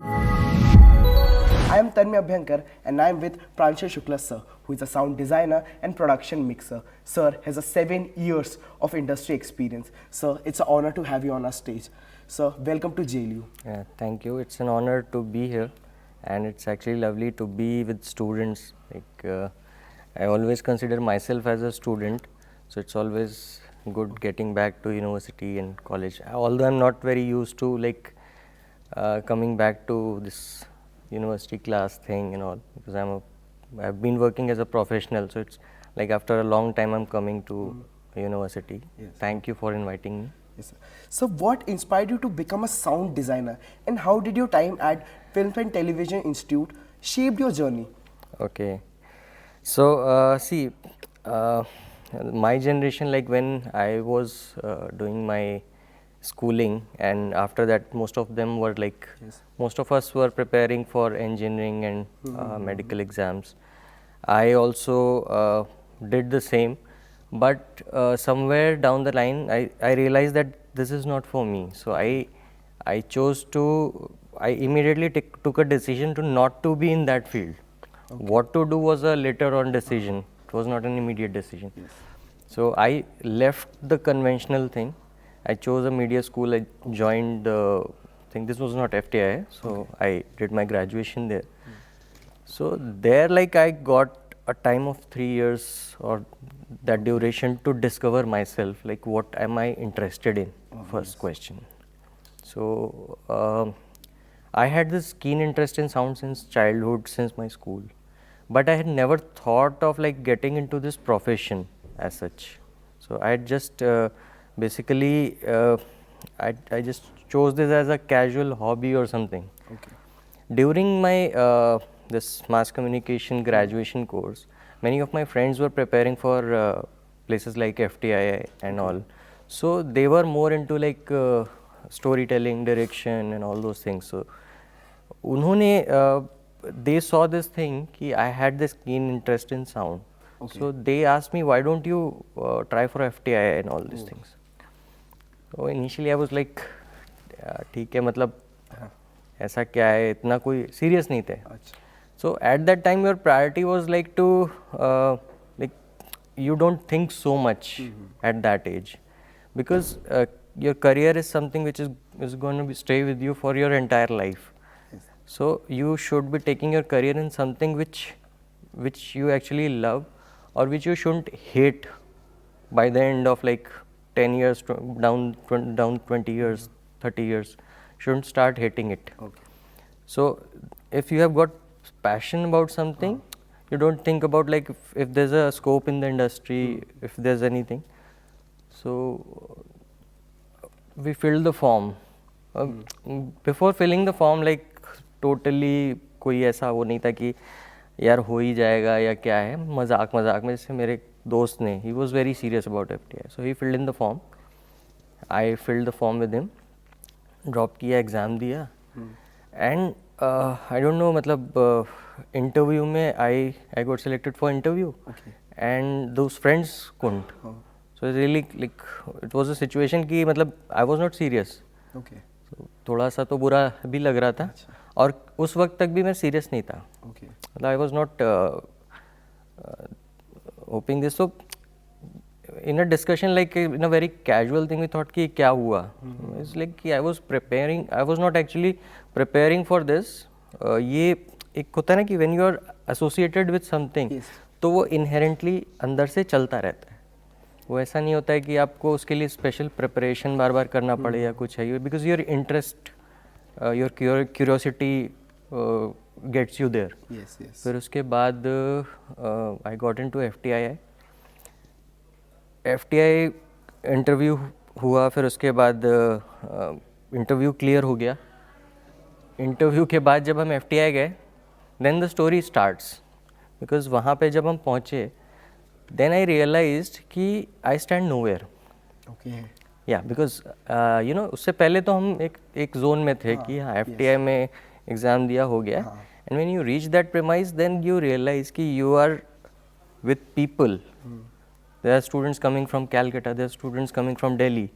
I am Tanmay Abhyankar and I am with Pranshul Shukla sir, who is a sound designer and production mixer. Sir has a 7 years of industry experience. Sir, it's an honor to have you on our stage. Sir, welcome to JLU. Yeah, thank you. It's an honor to be here, and it's actually lovely to be with students. I always consider myself as a student, so it's always good getting back to university and college. Although I'm not very used to coming back to this university class thing and all, because I've been working as a professional, so it's like after a long time I'm coming to university. Yes. Thank you for inviting me. Yes, sir. So, what inspired you to become a sound designer, and how did your time at Film and Television Institute shape your journey? Okay, so see, my generation, like when I was doing my schooling, and after that, most of them were like, most of us were preparing for engineering and medical exams. I also did the same, but somewhere down the line, I realized that this is not for me. So I chose to, I immediately took a decision to not to be in that field. What to do was a later on decision. It was not an immediate decision. So I left the conventional thing. I chose a media school. I joined the thing. This was not FTI, so I did my graduation there. So there, like, I got a time of 3 years or that duration to discover myself. Like, what am I interested in? First question. So I had this keen interest in sound since childhood, since my school, but I had never thought of like getting into this profession as such. So I had just basically I just chose this as a casual hobby or something. During my this mass communication graduation course, many of my friends were preparing for places like FTI and all. So they were more into like storytelling, direction, and all those things. So they saw this thing कि I had this keen interest in sound. So they asked me, why don't you try for FTI and all these things. So initially I was like, ठीक है, मतलब ऐसा क्या है, इतना कोई serious नहीं थे. So at that time your priority was like to like you don't think so much at that age, because your career is something which is going to stay with you for your entire life. So you should be taking your career in something which you actually love, or which you shouldn't hate by the end of like 10 years down 20 years, 30 years. Shouldn't start hating it. So if you have got passion about something, you don't think about like if there's a scope in the industry, if there's anything. So we filled the form. Before filling the form, like totally कोई ऐसा वो नहीं था कि यार हो ही जाएगा या क्या है, मजाक में. जैसे मेरे दोस्त ने, he was very serious about FTI, so he filled in the form. I filled the form with him, drop किया, exam दिया, and I don't know, मतलब interview में I got selected for interview, and those friends couldn't. So really like it was a situation कि मतलब I was not serious. So, थोड़ा सा तो बुरा भी लग रहा था, और उस वक्त तक भी मैं सीरियस नहीं था. मतलब I was not hoping this. So in a discussion, like in a very casual thing, we thought कि क्या हुआ. It's like कि I was not actually preparing for this. ये एक होता है ना कि when you are associated with something, तो वो inherently अंदर से चलता रहता है. वो ऐसा नहीं होता है कि आपको उसके लिए स्पेशल प्रिपरेशन बार बार करना पड़े या कुछ है, because your interest, your curiosity gets you there. फिर उसके बाद I got into FTI. Interview हुआ, फिर उसके बाद इंटरव्यू क्लियर हो गया. इंटरव्यू के बाद जब हम FTI गए, then the story starts, because वहाँ पे जब हम पहुँचे, then I realized कि I stand nowhere. Yeah, because you know, उससे पहले तो हम एक जोन में थे कि हाँ FTI में एग्ज़ाम दिया हो गया, and when you reach that premise, then you realize कि you are with people. There are students coming from Calcutta, there are students coming from Delhi,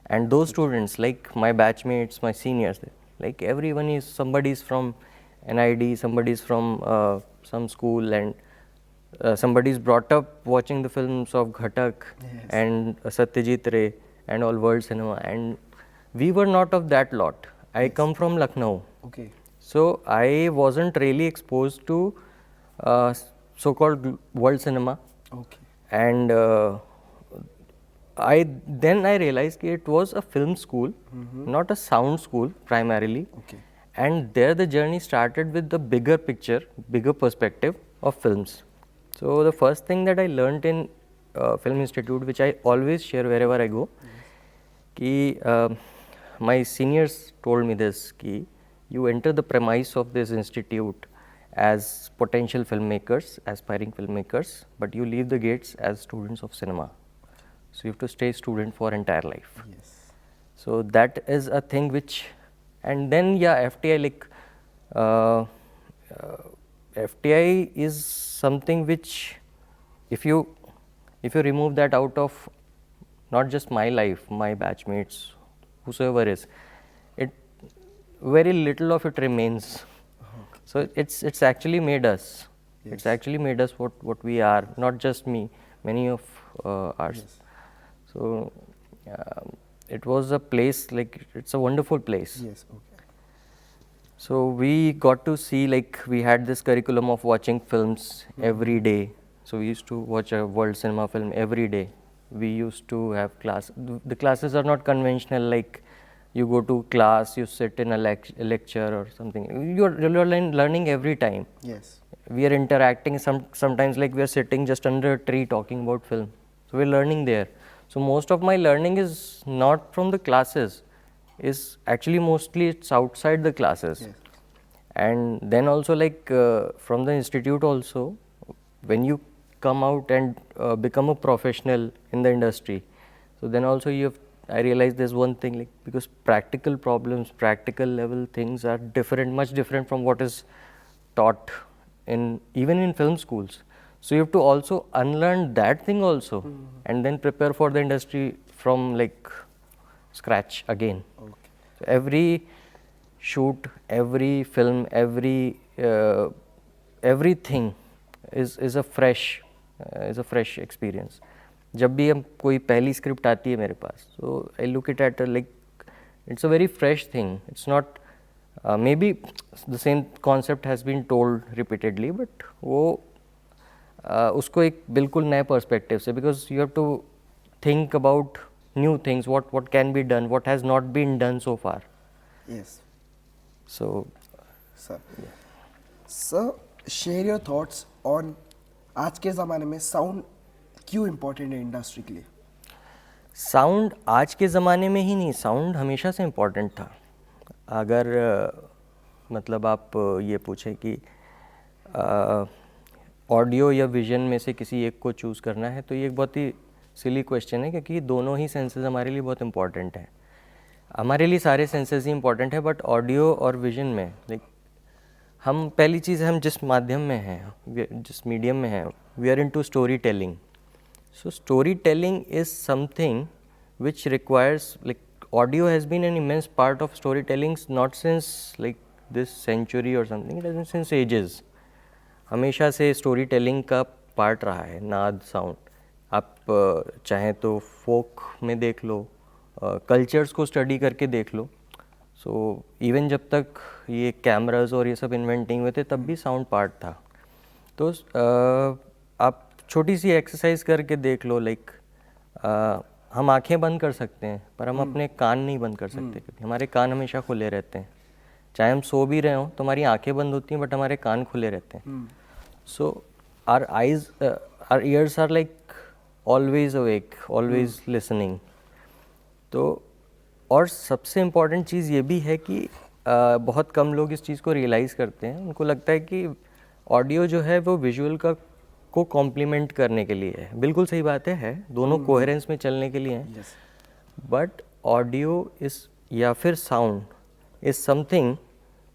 and those students, like my batchmates, my seniors, Like everyone is, somebody is from NID, somebody is from some school, and somebody is brought up watching the films of Ghatak Yes. and Satyajit Ray and all world cinema, and we were not of that lot. I come from Lucknow. Okay. So I wasn't really exposed to so-called world cinema, Okay. and I realized that it was a film school, not a sound school primarily. Okay. And there the journey started with the bigger picture, bigger perspective of films. So the first thing that I learned in Film Institute, which I always share wherever I go, कि my seniors told me this, कि you enter the premise of this institute as potential filmmakers, aspiring filmmakers, but you leave the gates as students of cinema. So you have to stay student for entire life. Yes. So that is a thing which, and then yeah, FTI, like FTI is something which, if you remove that out of not just my life, my batchmates, whosoever is, it very little of it remains. So it's actually made us. Yes. It's actually made us what we are. Not just me, many of ours. Yes. So it was a place, like it's a wonderful place. Yes. Okay. So we got to see, like we had this curriculum of watching films every day. So we used to watch a world cinema film every day. We used to have class. The classes are not conventional, like you go to class, you sit in a lecture or something. You're learning every time. Yes. We are interacting, sometimes like we are sitting just under a tree talking about film. So we're learning there. So most of my learning is not from the classes, is actually mostly it's outside the classes. Yes. And then also like from the institute also, when you come out and become a professional in the industry, so then also I realized there's one thing, like because practical problems, practical level things are different, much different from what is taught even in film schools. So you have to also unlearn that thing also, and then prepare for the industry from like scratch again. Okay. So every shoot, every film, everything is a fresh experience. जब भी हम कोई पहली script आती है मेरे पास, so I look it at like it's a very fresh thing. It's not maybe the same concept has been told repeatedly, but वो उसको एक बिल्कुल नए पर्सपेक्टिव से, because you have to think about new things, what can be done, what has not been done so far. Yes. So Sir. Sir, share your thoughts on आज के ज़माने में साउंड क्यों इम्पोर्टेंट है इंडस्ट्री के लिए? Sound आज के ज़माने में ही नहीं, साउंड हमेशा से इम्पोर्टेंट था. अगर मतलब आप ये पूछें कि ऑडियो या विजन में से किसी एक को चूज़ करना है, तो ये एक बहुत ही सिली क्वेश्चन है, क्योंकि दोनों ही सेंसेस हमारे लिए बहुत इम्पॉर्टेंट हैं. हमारे लिए सारे सेंसेस ही इम्पॉर्टेंट है, बट ऑडियो और विजन में लाइक हम पहली चीज़, हम जिस माध्यम में हैं, जिस मीडियम में हैं, we are into story telling. So storytelling is something which requires, like audio has been an immense part of storytelling, not since like this century or something, it has been since ages. हमेशा से storytelling का part रहा है, नाद, sound. आप चाहें तो folk में देख लो, कल्चर्स को स्टडी करके देख लो. सो इवन जब तक ये कैमराज और ये सब इन्वेंटिंग हुए थे, तब भी साउंड पार्ट था. तो आप छोटी सी एक्सरसाइज करके देख लो, लाइक हम आंखें बंद कर सकते हैं, पर हम अपने कान नहीं बंद कर सकते, क्योंकि हमारे कान हमेशा खुले रहते हैं. चाहे हम सो भी रहे हों तो हमारी आंखें बंद होती हैं, बट हमारे कान खुले रहते हैं. So our eyes, our ears are like always awake, always listening. तो और सबसे इम्पॉर्टेंट चीज़ ये भी है कि बहुत कम लोग इस चीज़ को रियलाइज़ करते हैं. उनको लगता है कि ऑडियो जो है वो विजुअल को कॉम्प्लीमेंट करने के लिए है. बिल्कुल सही बात है, दोनों कोहेरेंस में चलने के लिए हैं. बट ऑडियो इज, या फिर sound is something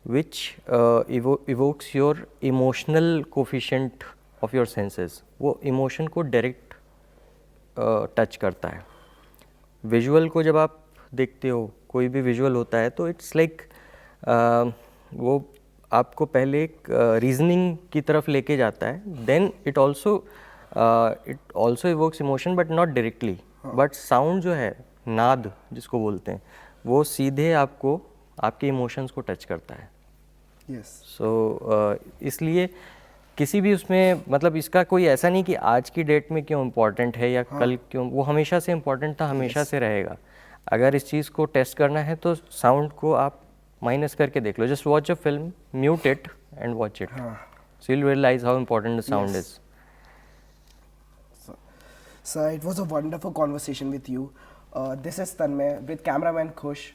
which evokes your emotional coefficient of your senses. वो इमोशन को डायरेक्ट टच करता है. विजुअल को जब आप देखते हो, कोई भी विजुअल होता है, तो इट्स लाइक वो आपको पहले एक रीजनिंग की तरफ लेके जाता है, then it also evokes emotion but not directly, but sound जो है, नाद जिसको बोलते हैं, वो सीधे आपको आपके इमोशंस को टच करता है। यस। सो इसलिए किसी भी उसमें, मतलब इसका कोई ऐसा नहीं कि आज की डेट में क्यों इम्पोर्टेंट है या कल क्यों, वो हमेशा से इम्पोर्टेंट था, हमेशा से रहेगा। अगर इस चीज़ को टेस्ट करना है तो साउंड को आप माइनस करके देख लो, just watch a film, mute it and watch it, so you'll realize how important the sound Yes. is. So it was a wonderful conversation with you. This is Tanmay with cameraman Khush.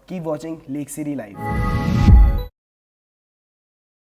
Keep watching Lake City Live.